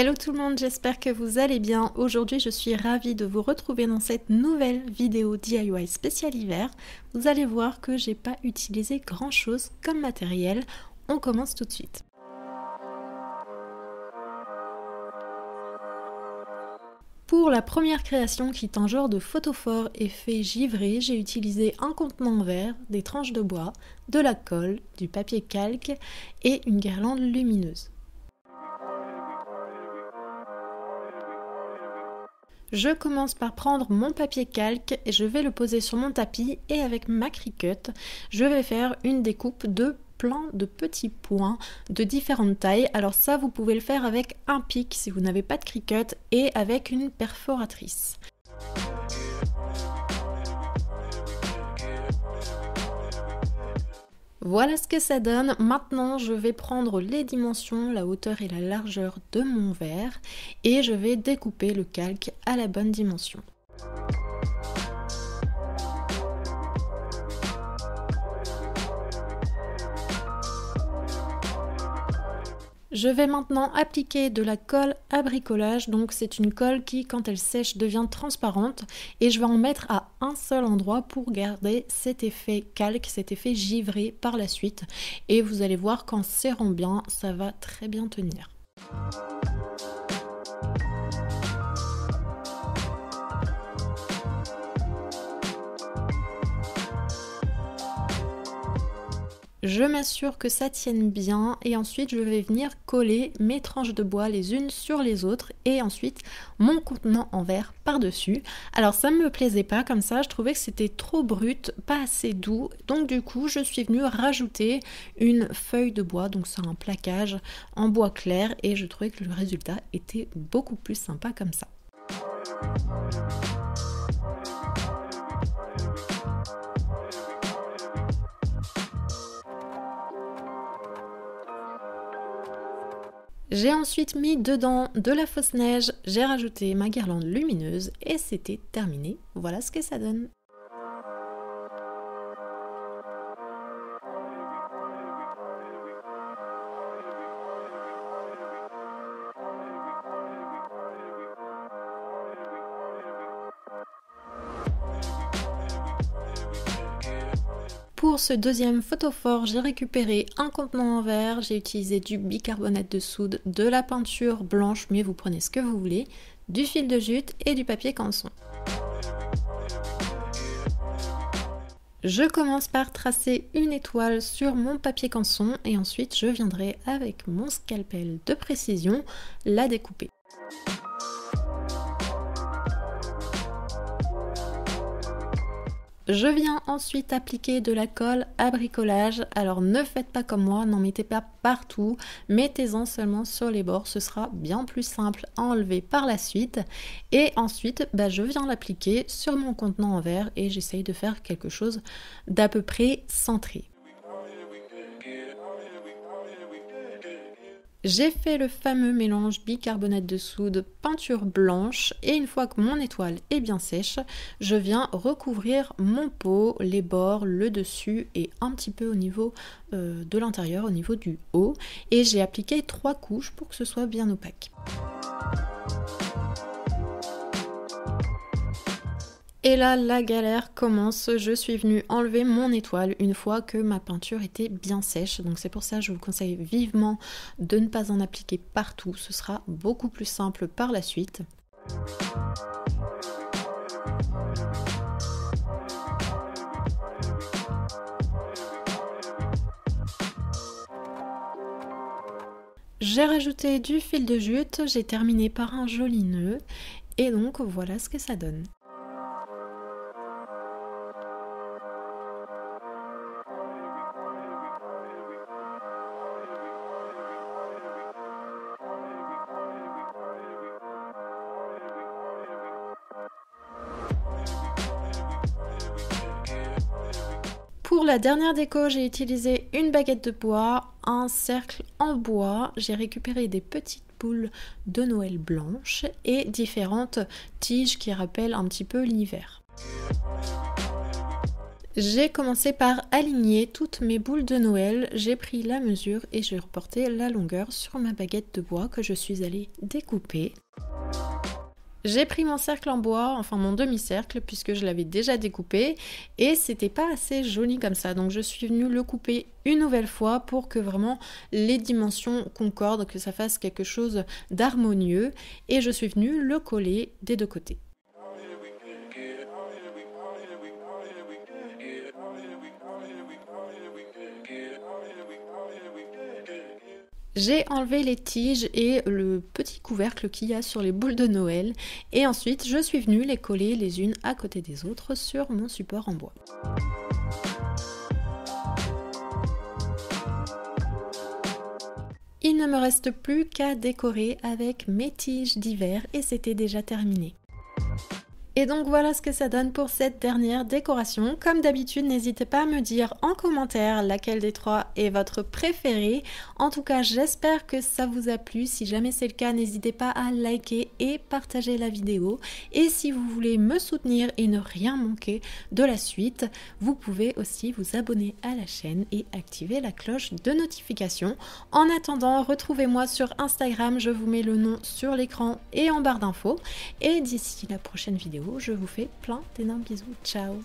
Hello tout le monde, j'espère que vous allez bien. Aujourd'hui, je suis ravie de vous retrouver dans cette nouvelle vidéo DIY spécial hiver. Vous allez voir que j'ai pas utilisé grand chose comme matériel. On commence tout de suite. Pour la première création qui est un genre de photophore effet givré, j'ai utilisé un contenant en verre, des tranches de bois, de la colle, du papier calque et une guirlande lumineuse. Je commence par prendre mon papier calque et je vais le poser sur mon tapis et avec ma Cricut, je vais faire une découpe de plein de petits points de différentes tailles. Alors ça, vous pouvez le faire avec un pic si vous n'avez pas de Cricut et avec une perforatrice. Voilà ce que ça donne. Maintenant, je vais prendre les dimensions, la hauteur et la largeur de mon verre et je vais découper le calque à la bonne dimension. Je vais maintenant appliquer de la colle à bricolage, donc c'est une colle qui quand elle sèche devient transparente et je vais en mettre à un seul endroit pour garder cet effet calque, cet effet givré par la suite et vous allez voir qu'en serrant bien ça va très bien tenir. Je m'assure que ça tienne bien et ensuite je vais venir coller mes tranches de bois les unes sur les autres et ensuite mon contenant en verre par-dessus. Alors ça ne me plaisait pas comme ça, je trouvais que c'était trop brut, pas assez doux. Donc du coup je suis venue rajouter une feuille de bois, donc c'est un plaquage en bois clair et je trouvais que le résultat était beaucoup plus sympa comme ça. J'ai ensuite mis dedans de la fausse neige, j'ai rajouté ma guirlande lumineuse et c'était terminé. Voilà ce que ça donne. Pour ce deuxième photophore, j'ai récupéré un contenant en verre, j'ai utilisé du bicarbonate de soude, de la peinture blanche, mais vous prenez ce que vous voulez, du fil de jute et du papier canson. Je commence par tracer une étoile sur mon papier canson et ensuite je viendrai avec mon scalpel de précision la découper. Je viens ensuite appliquer de la colle à bricolage, alors ne faites pas comme moi, n'en mettez pas partout, mettez-en seulement sur les bords, ce sera bien plus simple à enlever par la suite. Et ensuite, je viens l'appliquer sur mon contenant en verre et j'essaye de faire quelque chose d'à peu près centré. J'ai fait le fameux mélange bicarbonate de soude, peinture blanche et une fois que mon étoile est bien sèche, je viens recouvrir mon pot, les bords, le dessus et un petit peu au niveau de l'intérieur, au niveau du haut. Et j'ai appliqué 3 couches pour que ce soit bien opaque. Et là, la galère commence, je suis venue enlever mon étoile une fois que ma peinture était bien sèche. Donc c'est pour ça que je vous conseille vivement de ne pas en appliquer partout, ce sera beaucoup plus simple par la suite. J'ai rajouté du fil de jute, j'ai terminé par un joli nœud et donc voilà ce que ça donne. Pour la dernière déco, j'ai utilisé une baguette de bois, un cercle en bois, j'ai récupéré des petites boules de Noël blanches et différentes tiges qui rappellent un petit peu l'hiver. J'ai commencé par aligner toutes mes boules de Noël, j'ai pris la mesure et j'ai reporté la longueur sur ma baguette de bois que je suis allée découper. J'ai pris mon cercle en bois, enfin mon demi-cercle puisque je l'avais déjà découpé et c'était pas assez joli comme ça, donc je suis venue le couper une nouvelle fois pour que vraiment les dimensions concordent, que ça fasse quelque chose d'harmonieux et je suis venue le coller des deux côtés. J'ai enlevé les tiges et le petit couvercle qu'il y a sur les boules de Noël et ensuite je suis venue les coller les unes à côté des autres sur mon support en bois. Il ne me reste plus qu'à décorer avec mes tiges d'hiver et c'était déjà terminé. Et donc voilà ce que ça donne pour cette dernière décoration. Comme d'habitude, n'hésitez pas à me dire en commentaire laquelle des trois est votre préférée. En tout cas, j'espère que ça vous a plu. Si jamais c'est le cas, n'hésitez pas à liker et partager la vidéo. Et si vous voulez me soutenir et ne rien manquer de la suite, vous pouvez aussi vous abonner à la chaîne et activer la cloche de notification. En attendant, retrouvez-moi sur Instagram, je vous mets le nom sur l'écran et en barre d'infos. Et d'ici la prochaine vidéo, je vous fais plein d'énormes bisous. Ciao!